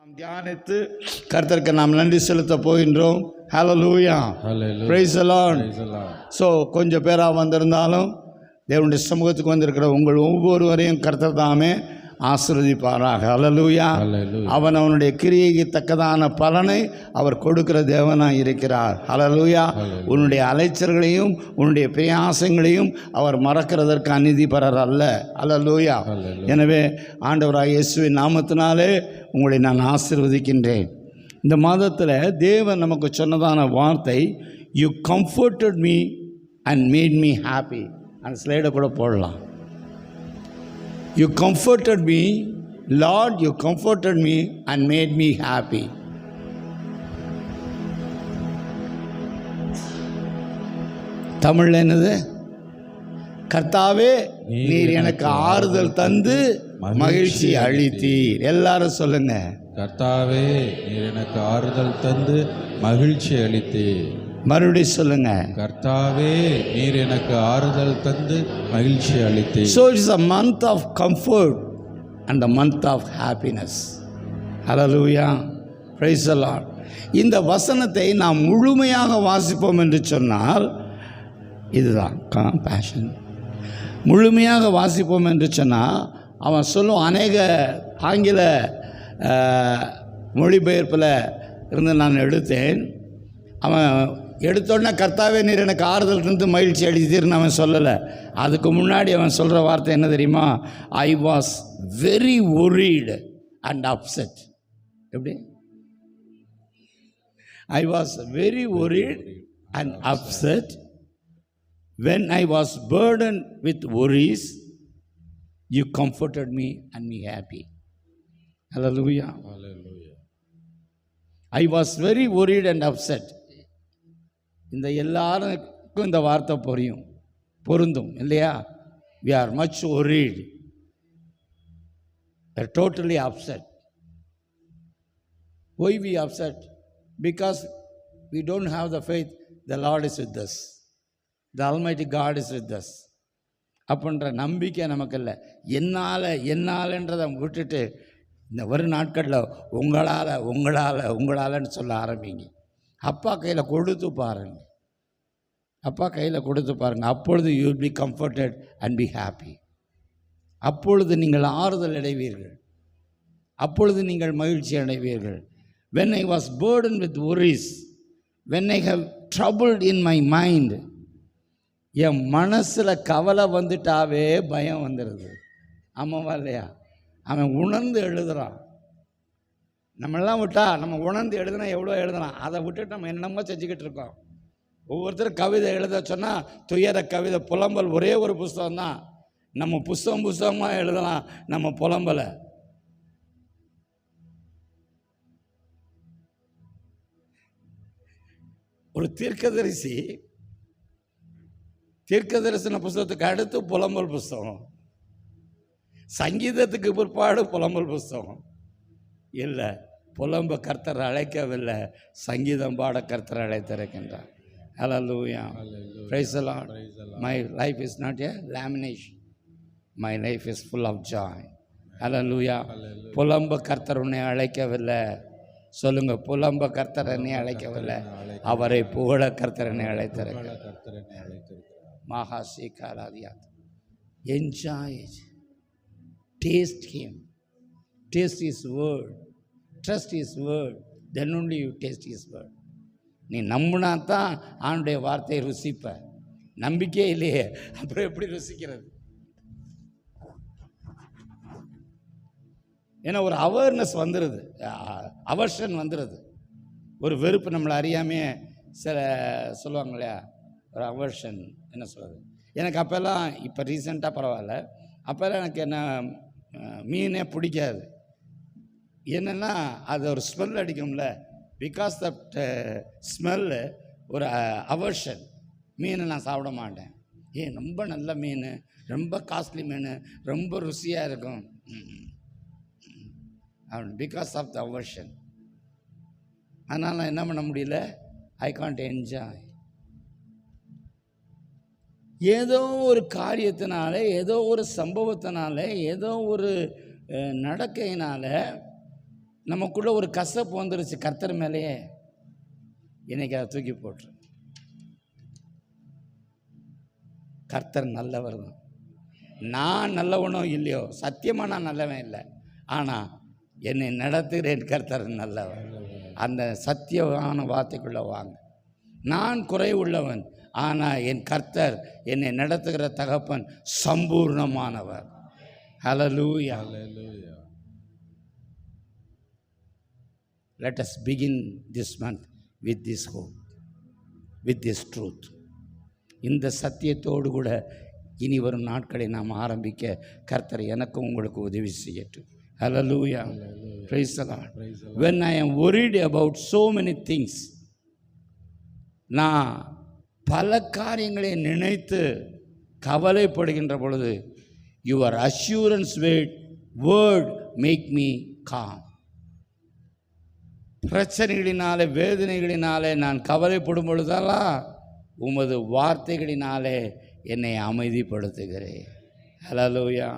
நாம் தியானித்து கர்த்தருக்கு நாம் நன்றி செலுத்த போகின்றோம். ஹல்லேலூயா, பிரைஸ் தி லார்ட். ஸோ கொஞ்சம் பேராக வந்திருந்தாலும் தேவனுடைய சமூகத்துக்கு வந்திருக்கிற உங்கள் ஒவ்வொருவரையும் கர்த்தர் தாமே ஆசீர்வதிப்பாராக. ஹல்லேலூயா. அவன் அவனுடைய கிரியைக்கு தக்கதான பலனை அவர் கொடுக்கிற தேவனாக இருக்கிறார். ஹல்லேலூயா. உன்னுடைய அலைச்சல்களையும் உன்னுடைய பிரயாசங்களையும் அவர் மறக்கிறதற்கு அநீதிபரர் அல்ல. ஹல்லேலூயா. எனவே ஆண்டவராகிய இயேசுவின் நாமத்தினாலே உங்களை நான் ஆசீர்வதிக்கின்றேன். இந்த மாதத்தில் தேவன் நமக்கு சொன்னதான வார்த்தை, you comforted me and made me happy. அந்த ஸ்லைடை கூட போடலாம். You comforted me, Lord, you comforted me and made me happy. தமிழ்ல என்னது? கர்த்தாவே நீர் எனக்கு ஆறுதல் தந்து மகிழ்ச்சி அளித்தீர். எல்லாரும் சொல்லுங்க, கர்த்தாவே நீர் எனக்கு ஆறுதல் தந்து மகிழ்ச்சி அளித்தீர். மறுபடியும் சொல்லுங்க, கர்த்தாவே நீர் எனக்கு ஆறுதல் தந்து மகிழ்ச்சி அளித்தீர். So it's a month of comfort and the month of happiness. Hallelujah, praise the Lord. இந்த வசனத்தை நாம் முழுமையாக வாசிப்போம் என்று சொன்னால் இதுதான் கம்பேஷன். முழுமையாக வாசிப்போம் என்று சொன்னால் அவன் சொல்லும் அநேக ஆங்கில மொழிபெயர்ப்பில் இருந்து நான் எடுத்தேன். அவன் எடுத்தோடனே கர்த்தாவே நீர் எனக்கு ஆறுதல் இருந்து மகிழ்ச்சி அளித்தீர்னு அவன் சொல்லலை. அதுக்கு முன்னாடி அவன் சொல்கிற வார்த்தை என்ன தெரியுமா? I was very worried and upset. எப்படி? I was very worried and upset when I was burdened with worries, you comforted me and me happy. Hallelujah. Hallelujah. I was very worried and upset. இந்த எல்லாருக்கும் இந்த வார்த்தை பொருந்தும் இல்லையா? We are much worried. We are totally upset. Why we upset? Because we don't have the faith the Lord is with us. The Almighty God is with us. அப்படின்ற நம்பிக்கை நமக்கு இல்லை. என்னாலன்றதை விட்டுட்டு இந்த வரும் நாட்களில் உங்களாலன்னு சொல்ல ஆரம்பிங்க. அப்பா கையில் கொடுத்து பாருங்கள். அப்பொழுது you will be comforted and be happy. அப்பொழுது நீங்கள் ஆறுதல் அடைவீர்கள். அப்பொழுது நீங்கள் மகிழ்ச்சி அடைவீர்கள். when I was burdened with worries, when I have troubled in my mind, என் மனசில் கவலை வந்துட்டாவே பயம் வந்துடுது. ஆமாவா இல்லையா? அவன் உணர்ந்து எழுதுகிறான். நம்மளாம் விட்டா நம்ம உணர்ந்து எழுதுனா எவ்வளோ எழுதலாம். அதை விட்டுட்டு நம்ம என்னமோ செஞ்சுக்கிட்டு இருக்கோம். ஒவ்வொருத்தரும் கவிதை எழுத சொன்னால் துயர கவிதை புலம்பல் ஒரே ஒரு புஸ்தகம் தான். நம்ம புஸ்தகமாக எழுதலாம் நம்ம புலம்பலை. ஒரு தீர்க்கதரிசன புஸ்தகத்துக்கு அடுத்து புலம்பல் புஸ்தகம், சங்கீதத்துக்கு பிற்பாடு புலம்பல் புஸ்தகம் இல்லை. புலம்ப கர்த்தர் அழைக்கவில்லை, சங்கீதம் பாட கர்த்தர் அழைத்திருக்கின்றார். Hallelujah. Praise the Lord. My life is not a lamination. My life is full of joy. Hallelujah. புலம்ப கர்த்தர் உன்னை அழைக்கவில்லை. சொல்லுங்க, புலம்ப கர்த்தர் என்னை அழைக்கவில்லை, அவரை புகழ கர்த்தர் என்னை அழைத்திருக்கிறார். மகாசி காலாதியாத். Enjoy it. Taste Him. Taste His word. Trust His word. Then only you taste His word. நீ நம்பினா தான் ஆண்டுடைய வார்த்தையை ருசிப்ப. நம்பிக்கை இல்லையே, அப்புறம் எப்படி ருசிக்கிறது? ஏன்னா ஒரு அவேர்னஸ் வந்துடுது, அவர்ஷன் வந்துடுது, ஒரு வெறுப்பு நம்மளை அறியாமே. சில சொல்லுவாங்க இல்லையா, ஒரு அவர்ஷன். என்ன சொல்கிறது? எனக்கு அப்போல்லாம், இப்போ ரீசெண்டாக பரவாயில்ல, அப்போல்லாம் எனக்கு என்ன மீனே பிடிக்காது. என்னென்னா அது ஒரு ஸ்மெல் அடிக்கும்ல. பிகாஸ் தட் ஸ்மெல்லு ஒரு அவர்ஷன். மீனை நான் சாப்பிட மாட்டேன். ரொம்ப நல்ல மீன், ரொம்ப காஸ்ட்லி மீன், ரொம்ப ருசியாக இருக்கும், பிகாஸ் ஆஃப் த அவர்ஷன். அதனால் நான் என்ன பண்ண முடியல, ஐ காண்ட் என்ஜாய். ஏதோ ஒரு காரியத்தினால, ஏதோ ஒரு சம்பவத்தினால, ஏதோ ஒரு நடக்கையினால் நமக்குள்ள ஒரு கசப்பு வந்துருச்சு கர்த்தர் மேலேயே, இன்னைக்கு அதை தூக்கி போட்டுரு. கர்த்தர் நல்லவர் தான். நான் நல்லவனோ இல்லையோ, சத்தியமாக நான் நல்லவன் இல்லை, ஆனால் என்னை நடத்துகிறேன் கர்த்தர் நல்லவர். அந்த சத்தியமான வார்த்தைக்குள்ளே வாங்க. நான் குறை உள்ளவன், ஆனால் என் கர்த்தர் என்னை நடத்துகிற தகப்பன் சம்பூர்ணமானவர். ஹல்லேலூயா. Let us begin this month with this hope, with this truth. இந்த சத்தியத்தோடு கூட இனி வரும் நாட்களை நாம் ஆரம்பிக்க கர்த்தர் எனக்கும் உங்களுக்கு உதவி செய்யட்டும். Hallelujah. Praise the Lord. When I am worried about so many things, நான் பல காரியங்களை நினைத்து கவலைப்படுகின்ற பொழுது, your assurance word make me calm. பிரச்சனைகளினாலே, வேதனைகளினாலே நான் கவலைப்படும் பொழுதெல்லாம் உமது வார்த்தைகளினாலே என்னை அமைதிப்படுத்துகிறேன். ஹல்லேலூயா.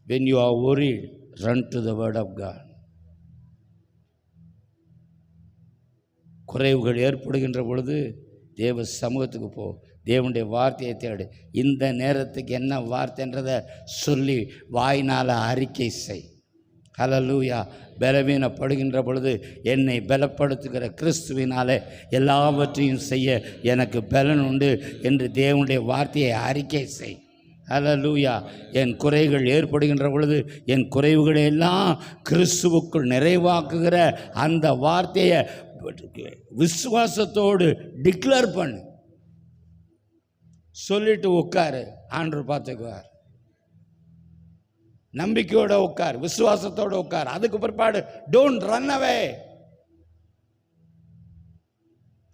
When you are worried, run to the word of God. குறைவுகள் ஏற்படுகின்ற பொழுது தேவ சமூகத்துக்கு போ, தேவனுடைய வார்த்தையை தேடு. இந்த நேரத்துக்கு என்ன வார்த்தைன்றதை சொல்லி வாயினால் அறிக்கை செய். ஹல்லேலூயா. பலவீனப்படுகின்ற பொழுது என்னை பலப்படுத்துகிற கிறிஸ்துவினாலே எல்லாவற்றையும் செய்ய எனக்கு பலன் உண்டு என்று தேவனுடைய வார்த்தையை அறிக்கை செய். ஹல்லேலூயா. என் குறைகள் ஏற்படுகின்ற பொழுது என் குறைவுகளை எல்லாம் கிறிஸ்துவுக்குள் நிறைவாக்குகிற அந்த வார்த்தையை விசுவாசத்தோடு டிக்ளேர் பண்ணு. சொல்லிட்டு உட்காரு, ஆண்டவர் பார்த்துக்குவார். நம்பிக்கையோட உட்கார், விசுவாசத்தோடு உட்கார். அதுக்கு பிற்பாடு don't run away.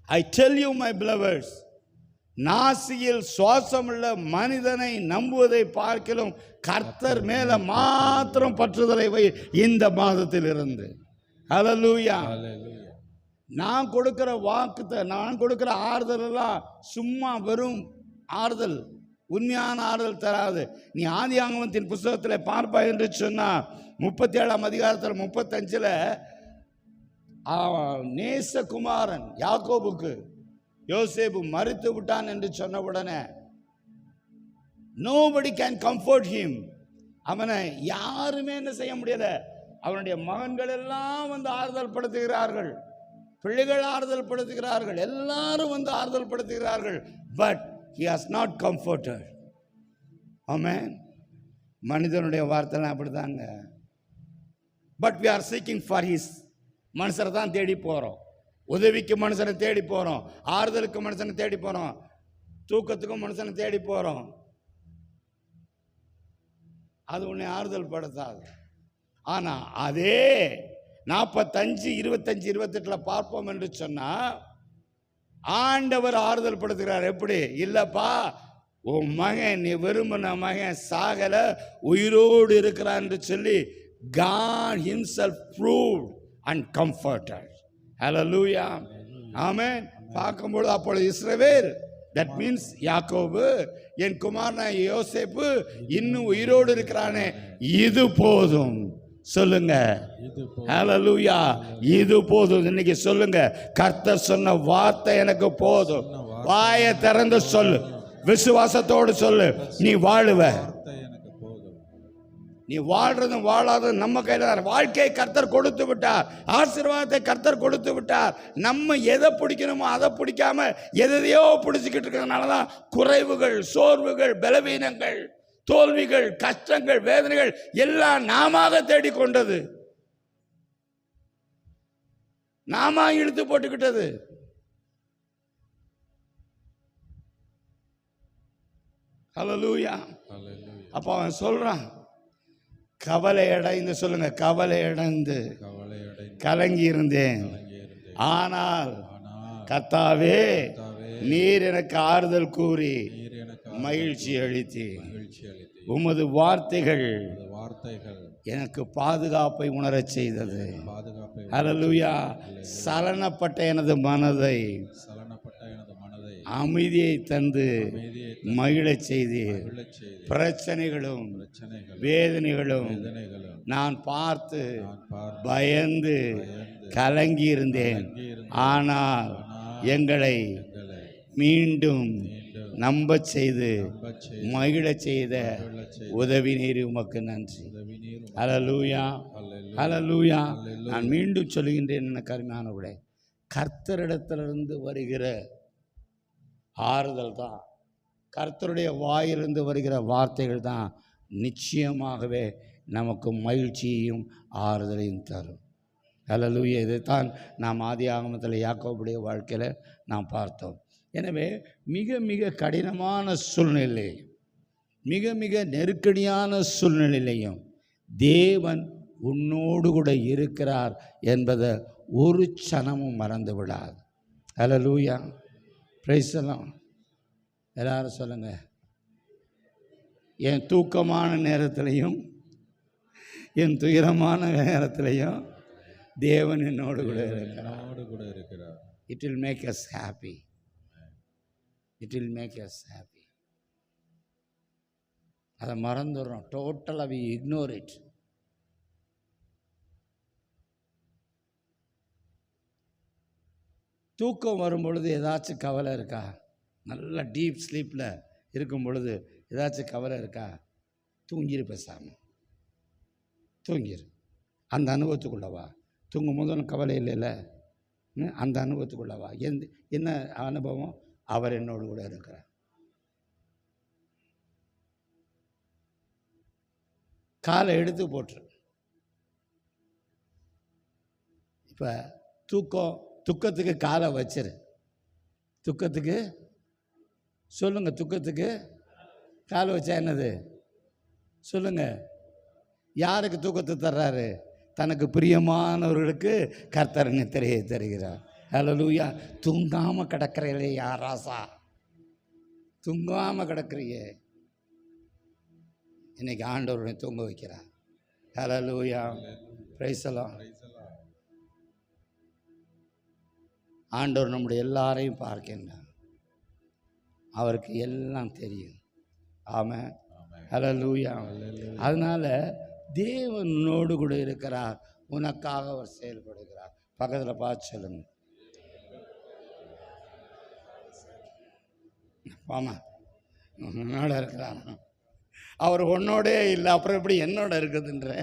I tell you my believers, நாசியில் சுவாசமுள்ள மனிதனை நம்புவதை பார்க்கிலும் கர்த்தர் மேல மாத்திரம் பற்றுதலை வை இந்த மாதத்தில் இருந்து. ஹல்லேலூயா. நான் கொடுக்கிற வாக்குத்தை, நான் கொடுக்கிற ஆறுதல் எல்லாம் சும்மா வெறும் ஆறுதல், உண்மையான ஆறுதல் தராது. நீ ஆதியாகமத்தின் புஸ்தகத்தில் பார்ப்பாய் என்று சொன்னால் 37ஆம் அதிகாரத்தில் 35 நேசகுமாரன் யாக்கோபுக்கு யோசேப்பு மரித்து விட்டான் என்று சொன்ன உடனே nobody can comfort him. அவனை யாருமே என்ன செய்ய முடியல. அவனுடைய மகன்கள் எல்லாம் வந்து ஆறுதல் படுத்துகிறார்கள், பிள்ளைகள் ஆறுதல் படுத்துகிறார்கள், எல்லாரும் வந்து ஆறுதல் படுத்துகிறார்கள். But he has not comforted. Amen. மனிதனுடைய வார்த்தைலாம் அப்படிதாங்க. But we are seeking for his. மனுஷரை தான் தேடி போகிறோம். உதவிக்கு மனுஷனை தேடி போகிறோம், ஆறுதலுக்கு மனுஷனை தேடி போகிறோம், தூக்கத்துக்கும் மனுஷனை தேடி போகிறோம். அது உன்னை ஆறுதல் படுத்தாது. ஆனால் அதே 45, 25, 28 பார்ப்போம் என்று சொன்னால் ஆண்டவர் ஆறுதல் படுத்துகிறார். எப்படி? இல்லப்பா, உன் மகன், நீ விரும்பின மகன் சாகல, உயிரோடு இருக்கிறான் என்று சொல்லி God himself proved and comforted. Hallelujah. Amen. பார்க்கும்போது அப்பொழுது இஸ்ரவேல், that means யாக்கோபு, என் குமாரனான யோசேப்பு இன்னும் உயிரோடு இருக்கிறானே, இது போதும். சொல்லுங்க ஹல்லேலூயா. இது போதும். இன்னைக்கு சொல்லுங்க, கர்த்தர் சொன்ன வார்த்தை எனக்கு போதும். வாயை திறந்து சொல்லு, விசுவாசத்தோடு சொல்லு. நீ வாழுவ. நீ வாழ்றதும் வாழாததும் நம்ம கையில். வாழ்க்கையை கர்த்தர் கொடுத்து விட்டார், ஆசீர்வாதத்தை கர்த்தர் கொடுத்து விட்டார். நம்ம எதை பிடிக்கணுமோ அதை பிடிக்காம எதையோ பிடிச்சிக்கிட்டு இருக்கிறதுனால தான் குறைவுகள், சோர்வுகள், பலவீனங்கள், தோல்விகள், கஷ்டங்கள், வேதனைகள் எல்லாம் நாம தேடிக்கொண்டது, நாம இழுத்து போட்டுக்கிட்டது. ஹல்லேலூயா. அப்ப அவன் சொல்றான், கவலை அடைந்து, சொல்லுங்க, கவலை அடைந்து கலங்கி இருந்தேன், ஆனால் கர்த்தாவே நீர் எனக்கு ஆறுதல் கூறி மகிழ்ச்சி அளித்தீர். உமது வார்த்தைகள் எனக்கு பாதுகாப்பை உணரச் செய்தது. ஹல்லேலூயா. சலனப்பட்ட எனது மனதை அமைதியை தந்து அமைதியை மகிழச் செய்து மகிழச் செய்து பிரச்சனைகளும் பிரச்சனைகள் வேதனைகளும் வேதனைகளும் நான் பார்த்து நான் பார்த்து பயந்து கலங்கி இருந்தேன். ஆனால் எங்களை எங்களை மீண்டும் மீண்டும் நம்பச் செய்து நம்பச் செய்து மகிழச் செய்த மகிழச் செய்து உதவி நீர் உமக்கு நன்றி. உதவி நீரும் ஹல்லேலூயா, அல்லேலூயா. ஹல்லேலூயா. நான் மீண்டும் சொல்லுகின்றேன், என்ன கருமையானவர்களே, கர்த்தரிடத்திலிருந்து வருகிற ஆறுதல் தான், கர்த்தருடைய வாயிலிருந்து வருகிற வார்த்தைகள் தான் நிச்சயமாகவே நமக்கு மகிழ்ச்சியையும் ஆறுதலையும் தரும். ஹல்லேலூயா. இதைத்தான் நாம் ஆதி ஆகமத்தில் யாக்கோபுடைய வாழ்க்கையில் நாம் பார்த்தோம். எனவே மிக மிக கடினமான சூழ்நிலை, மிக மிக நெருக்கடியான சூழ்நிலையிலையும் தேவன் உன்னோடு கூட இருக்கிறார் என்பதை ஒரு சனமும் மறந்து விடாது. ஹல்லேலூயா, பிரைஸ் எல்லாம். எல்லாரும் சொல்லுங்க, என் தூக்கமான நேரத்திலையும் என் துயரமான நேரத்திலையும் தேவன் என்னோடு கூட இருக்கிறார். என்னோடு கூட இருக்கிறார். It will make us happy. It will make us happy. அதை மறந்துடுறோம், டோட்டலாக வி இக்னோர் இட். தூக்கம் வரும் பொழுது ஏதாச்சும் கவலை இருக்கா? நல்ல டீப் ஸ்லீப்பில் இருக்கும் பொழுது ஏதாச்சும் கவலை இருக்கா? தூங்கிரு, பேசாமல் தூங்கிரு. அந்த அனுபவத்துக்குள்ளவா. தூங்கும் போது ஒன்றும் கவலை இல்லைல்ல, அந்த அனுபவத்துக்குள்ளவா. என்ன அனுபவம்? அவர் என்னோடு கூட இருக்கிறார். காலை எடுத்து போட்டுரு. இப்போ துக்கத்துக்கு காலை வச்சிரு. துக்கத்துக்கு சொல்லுங்க, துக்கத்துக்கு காலை வச்சா என்னது சொல்லுங்க? யாருக்கு தூக்கத்தை தர்றாரு? தனக்கு பிரியமானவர்களுக்கு கர்த்தர் நித்திரையை தருகிறார். ஹல்லேலூயா. தூங்காமல் கிடக்கிறீங்களே யாராசா, தூங்காமல் கிடக்கிறியே, இன்னைக்கு ஆண்டவருடைய தூங்க வைக்கிறார். ஹல்லேலூயா, பிரைஸ் எல்லாம். ஆண்டவர் நம்முடைய எல்லாரையும் பார்க்கின்றார், அவருக்கு எல்லாம் தெரியும். ஆமென், ஹல்லேலூயா. அதனால தேவனோடு கூட இருக்கிறார், உனக்காக அவர் செயல்படுகிறார். பக்கத்தில் பார்த்து சொல்லுங்க, ஆமா உன்னோட இருக்கிறார். அவர் உன்னோடே இல்லை, அப்புறம் எப்படி என்னோட இருக்குதுன்ற?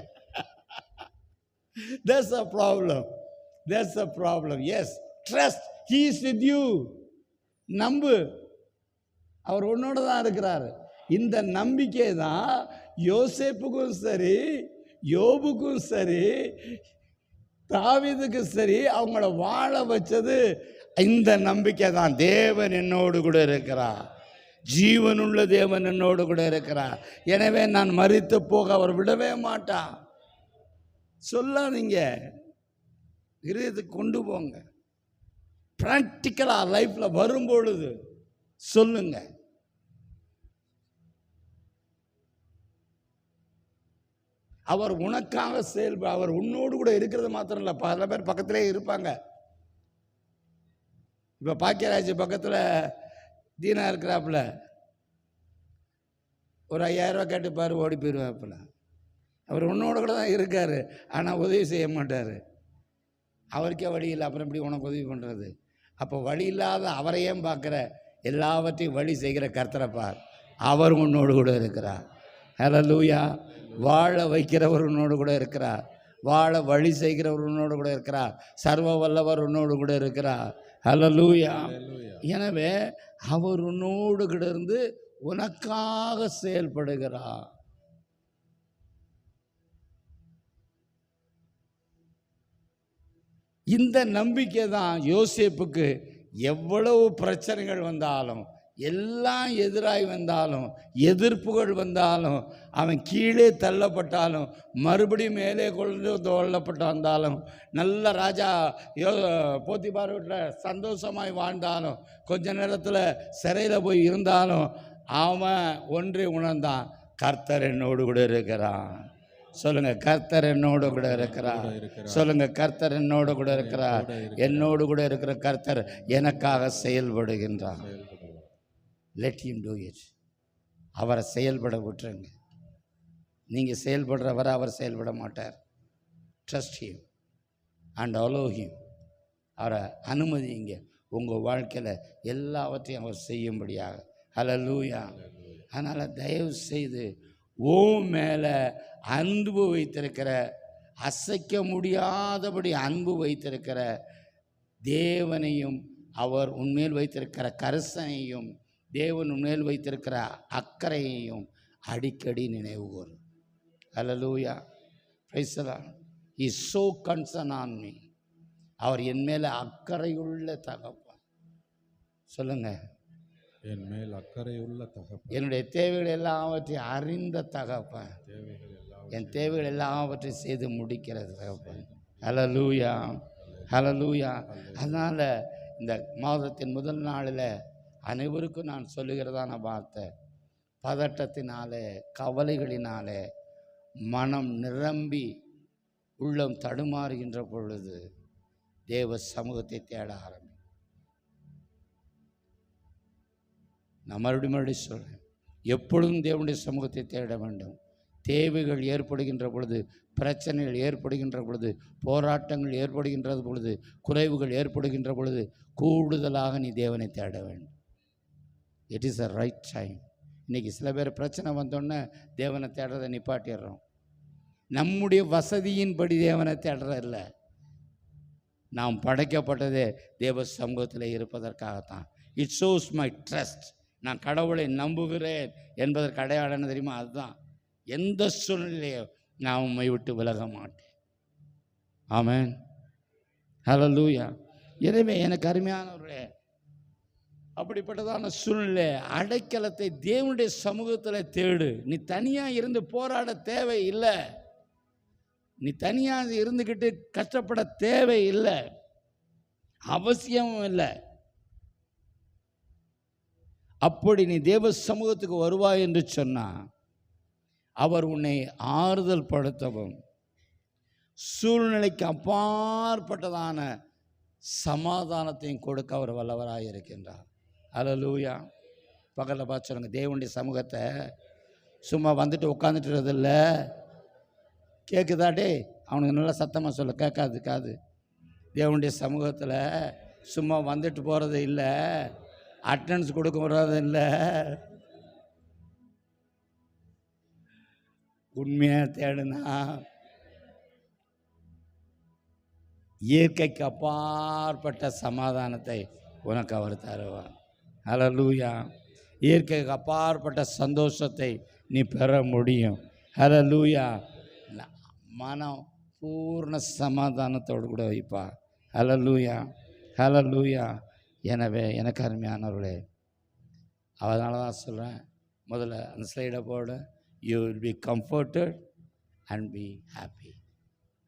That's a problem. That's a problem. Yes, trust. He is with you. நம்பு, அவர் உன்னோட தான் இருக்கிறார். இந்த நம்பிக்கை தான் யோசேப்புக்கும் சரி, யோபுக்கும் சரி, தாவீதுக்கும் சரி, அவங்கள வாழ வச்சது இந்த நம்பிக்கை தான். தேவன் என்னோடு கூட இருக்கிறார், ஜீவனுள்ள தேவன் என்னோடு கூட இருக்கிறார். எனவே நான் மரித்து போக அவர் விடவே மாட்டார். சொல்லாதீங்க, இதயத்துக்கு கொண்டு போங்க. ப்ராக்டிக்கலாக லைஃப்பில் வரும்பொழுது சொல்லுங்க. அவர் உனக்காக அவர் உன்னோடு கூட இருக்கிறது மாத்திரம் இல்லை, பல பேர் பக்கத்திலே இருப்பாங்க. இப்போ பாக்கியராஜ் பக்கத்தில் தீனா இருக்கிறாப்புல, ஒரு 5000 ரூபா கேட்டுப்பார், ஓடி போயிடுவாப்புல. அவர் உன்னோட கூட தான் இருக்கார், ஆனால் உதவி செய்ய மாட்டார். அவருக்கே வழி இல்லை, அப்புறம் எப்படி உனக்கு உதவி பண்ணுறது? அப்போ வழி இல்லாத அவரை ஏன் பார்க்குற? எல்லாவற்றையும் வழி செய்கிற கர்த்தரை பார், அவர் உன்னோடு கூட இருக்கிறார். ஹல்லேலூயா. வாழ வைக்கிறவர் உன்னோடு கூட இருக்கிறார், வாழ வழி செய்கிறவர் உன்னோடு கூட இருக்கிறார், சர்வ வல்லவர் உன்னோடு கூட இருக்கிறார். ஹல்லேலூயா. எனவே அவர் உன்னோடு கூட இருந்து உனக்காக செயல்படுகிறார். இந்த நம்பிக்கை தான் யோசேப்புக்கு எவ்வளவு பிரச்சனைகள் வந்தாலும், எல்லாம் எதிராய் வந்தாலும், எதிர்ப்புகள் வந்தாலும், அவன் கீழே தள்ளப்பட்டாலும், மறுபடியும் மேலே கொண்டு தள்ளப்பட்டு வந்தாலும், நல்ல ராஜா போத்திபார் வீட்டில் சந்தோஷமாய் வாழ்ந்தாலும், கொஞ்ச நேரத்தில் சிறையில் போய் இருந்தாலும், அவன் ஒன்றை உணர்ந்தான், கர்த்தர் என்னோடு கூட இருக்கிறான். சொல்லுங்க, கர்த்தர் என்னோடு கூட இருக்கிறார். சொல்லுங்க, கர்த்தர் என்னோடு கூட இருக்கிறார். என்னோடு கூட இருக்கிற கர்த்தர் எனக்காக செயல்படுகின்றார். Let him do it. அவரை செயல்பட விட்டுருங்க. நீங்கள் செயல்படுற வரை அவர் செயல்பட மாட்டார். Trust him and allow him. அவரை அனுமதிங்க உங்கள் வாழ்க்கையில் எல்லாவற்றையும் அவர் செய்யும்படியாக. ஹல்லேலூயா. அதனால் தயவு செய்து மேலே அன்பு வைத்திருக்கிற, அசைக்க முடியாதபடி அன்பு வைத்திருக்கிற தேவனையும், அவர் உன்மேல் வைத்திருக்கிற கரிசனையும், தேவன் உன்மேல் வைத்திருக்கிற அக்கறையையும் அடிக்கடி நினைவு கூறும். ஹல்லேலூயா. Praise the lord. He is so concerned on me. அவர் என் மேலே அக்கறையுள்ள தகப்பன். சொல்லுங்க, என் மேல் அக்கறையுள்ள தகப்பன். என்னுடைய தேவைகள் எல்லாவற்றையும் அறிந்த தகப்பன். என் தேவைகள் எல்லாவற்றையும் செய்து முடிக்கிற தகப்பன். ஹல்லேலூயா, ஹல்லேலூயா. அதனால் இந்த மாதத்தின் முதல் நாளில் அனைவருக்கும் நான் சொல்லுகிறதான வார்த்தை, பதட்டத்தினாலே கவலைகளினாலே மனம் நிரம்பி உள்ளம் தடுமாறுகின்ற பொழுது தேவ சமூகத்தை தேட ஆரம்பி. நான் மறுபடியும் சொல்கிறேன், எப்பொழுதும் தேவனுடைய சமூகத்தை தேட வேண்டும். தேவைகள் ஏற்படுகின்ற பொழுது, பிரச்சனைகள் ஏற்படுகின்ற பொழுது, போராட்டங்கள் ஏற்படுகின்ற பொழுது, குறைவுகள் ஏற்படுகின்ற பொழுது கூடுதலாக நீ தேவனை தேட வேண்டும். It is a right time. இன்றைக்கி சில பேர் பிரச்சனை வந்தோடனே தேவனை தேடுறதை நிப்பாட்டிடுறோம். நம்முடைய வசதியின்படி தேவனை தேடுறதில்லை. நாம் படைக்கப்பட்டதே தேவ சமூகத்தில் இருப்பதற்காகத்தான். It shows my trust. நான் கடவுளை நம்புகிறேன் என்பதற்கு அடையாளம் தெரியுமா? அதுதான். எந்த சூழ்நிலையோ நான் உம்மை விட்டு விலக மாட்டேன். ஆமென், ஹல்லேலூயா. எனவே எனக்கு அருமையானவர்களே, அப்படிப்பட்டதான சூழ்நிலை அடைக்கலத்தை தேவனுடைய சமூகத்தில் தேடு. நீ தனியாக இருந்து போராட தேவை இல்லை. நீ தனியாக இருந்துக்கிட்டு கஷ்டப்பட தேவை இல்லை, அவசியமும் இல்லை. அப்படி நீ தேவ சமூகத்துக்கு வருவாய் என்று சொன்னால் அவர் உன்னை ஆறுதல் படுத்தவும், சூழ்நிலைக்கு அப்பாற்பட்டதான சமாதானத்தையும் கொடுக்க அவர் வல்லவராக இருக்கின்றார். ஹல்லேலூயா. பக்கத்தில் பார்த்து சொல்லுங்க, தேவனுடைய சமூகத்தை சும்மா வந்துட்டு உட்காந்துட்டுறதில்ல. கேட்குதாடே? அவனுக்கு நல்லா சத்தமாக சொல்ல, கேட்காது காது. தேவனுடைய சமூகத்தில் சும்மா வந்துட்டு போகிறது இல்லை, அட்டண்டன்ஸ் கொடுக்க வர்றது இல்லை. உண்மையாக தேடுனா இயற்கைக்கு அப்பாற்பட்ட சமாதானத்தை உனக்கு அவர் தருவார். ஹல்லேலூயா. இயற்கைக்கு அப்பாற்பட்ட சந்தோஷத்தை நீ பெற முடியும். ஹல்லேலூயா. மனம் பூர்ண சமாதானத்தோடு கூட வைப்பா. ஹல்லேலூயா, ஹல்லேலூயா. எனவே எனக்கு அருமையானவர்களே, அதனால தான் சொல்கிறேன், முதல்ல அந்த ஸ்லைடை போடு. You will be comforted and be happy.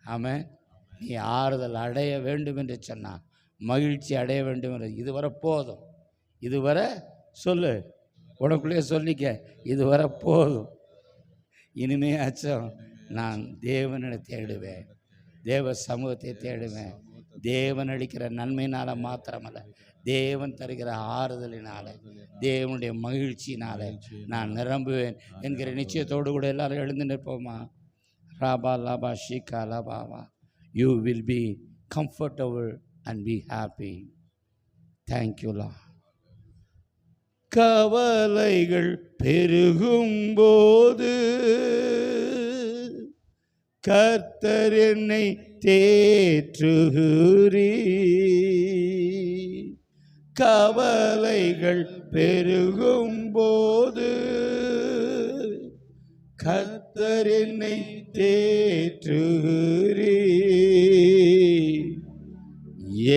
ஆமென். நீ ஆறுதல் அடைய வேண்டும் என்று சொன்னால், மகிழ்ச்சி அடைய வேண்டும் என்று, இதுவரை போதும், இதுவரை சொல்லு, உனக்குள்ளேயே சொல்லிக்க, இதுவரை போதும், இனிமே அச்சம் நான் தேவனை தேடுவேன், தேவ சமூகத்தை தேடுவேன். தேவன் அளிக்கிற நன்மையினால் மாத்திரமல்ல, தேவன் தருகிற ஆறுதலினால், தேவனுடைய மகிழ்ச்சியினால் நான் நிரம்புவேன் என்கிற நிச்சயத்தோடு கூட எல்லாரும் எழுந்து நிற்போமா? ராபா லாபா ஷீகா லாபாவா. You will be comfortable and be happy. Thank you லா. கவலைகள் பெருகும்போது கர்த்தர் என்னை தேற்றுகிறீ. கவலைகள் பெருகும்போது கர்த்தர் என்னை தேற்றுகிறீ.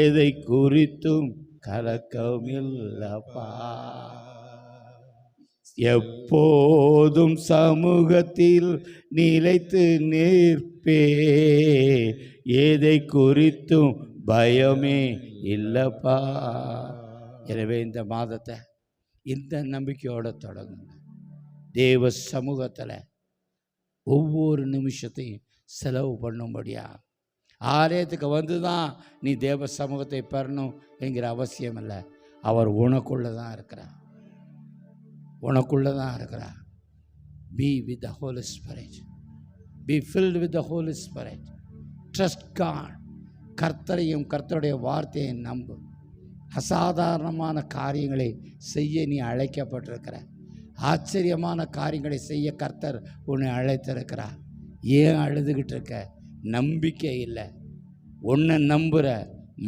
எதை குறித்தும் கலக்கமில்லப்பா, எப்போதும் சமூகத்தில் நிலைத்து நிற்பே. எதை குறித்தும் பயமே இல்லப்பா. எனவே இந்த மாதத்தை இந்த நம்பிக்கையோடு தொடங்குங்க. தேவ சமூகத்தில் ஒவ்வொரு நிமிஷத்தையும் செலவு பண்ணும்படியா. ஆலயத்துக்கு வந்து தான் நீ தேவ சமூகத்தை பெறணும் என்கிற அவசியம் இல்லை. அவர் உனக்குள்ளே தான் இருக்கிறார். உனக்குள்ளே தான் இருக்கிறா. Be with the holy spirit, be filled with the holy spirit, trust God. கர்த்தரையும் கர்த்தருடைய வார்த்தையை நம்பு. அசாதாரணமான காரியங்களை செய்ய நீ அழைக்கப்பட்டிருக்கிற. ஆச்சரியமான காரியங்களை செய்ய கர்த்தர் உன்னை அழைத்திருக்கிறார். ஏன் அழுதுகிட்டு இருக்க? நம்பிக்கை இல்லை. உன்னை நம்புகிற,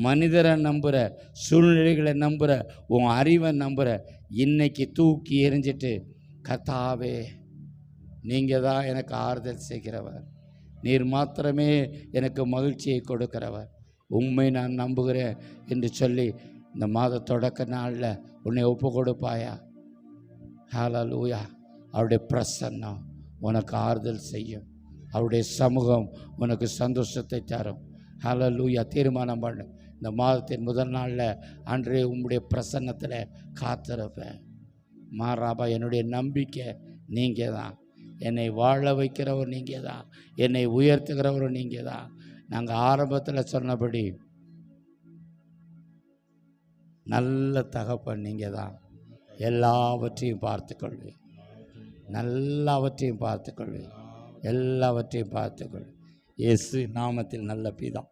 மனிதரை நம்புகிற, சூழ்நிலைகளை நம்புகிற, உன் அறிவை நம்புகிற. இன்னைக்கு தூக்கி எறிஞ்சிட்டு, கர்த்தாவே நீங்கள் தான் எனக்கு ஆறுதல் செய்கிறவர், நீர் மாத்திரமே எனக்கு மகிழ்ச்சியை கொடுக்கிறவர், உண்மை நான் நம்புகிறேன் என்று சொல்லி இந்த மாத தொடக்க நாளில் உன்னை ஒப்பு கொடுப்பாயா? ஹல்லேலூயா. அவருடைய பிரசன்னம் உனக்கு ஆறுதல் செய்யும். அவருடைய சமூகம் உனக்கு சந்தோஷத்தை தரும். ஹல்லேலூயா. தீர்மானம் பண்ணு. இந்த மாதத்தின் முதல் நாளில் அன்றே உம்முடைய பிரசன்னத்தில் காத்திருப்பேன். மாறாபா, என்னுடைய நம்பிக்கை நீங்கள் தான். என்னை வாழ வைக்கிறவர் நீங்கள் தான். என்னை உயர்த்துகிறவரும் நீங்கள் தான். நாங்கள் ஆரம்பத்தில் சொன்னபடி நல்ல தகப்பன் நீங்கள் தான். எல்லாவற்றையும் பார்த்துக்கொள்வேன், எல்லாவற்றையும் பார்த்துக்கொள்வேன், எல்லாவற்றையும் பார்த்துக்கொள்வேன். இயேசு நாமத்தில் நல்ல பிதா.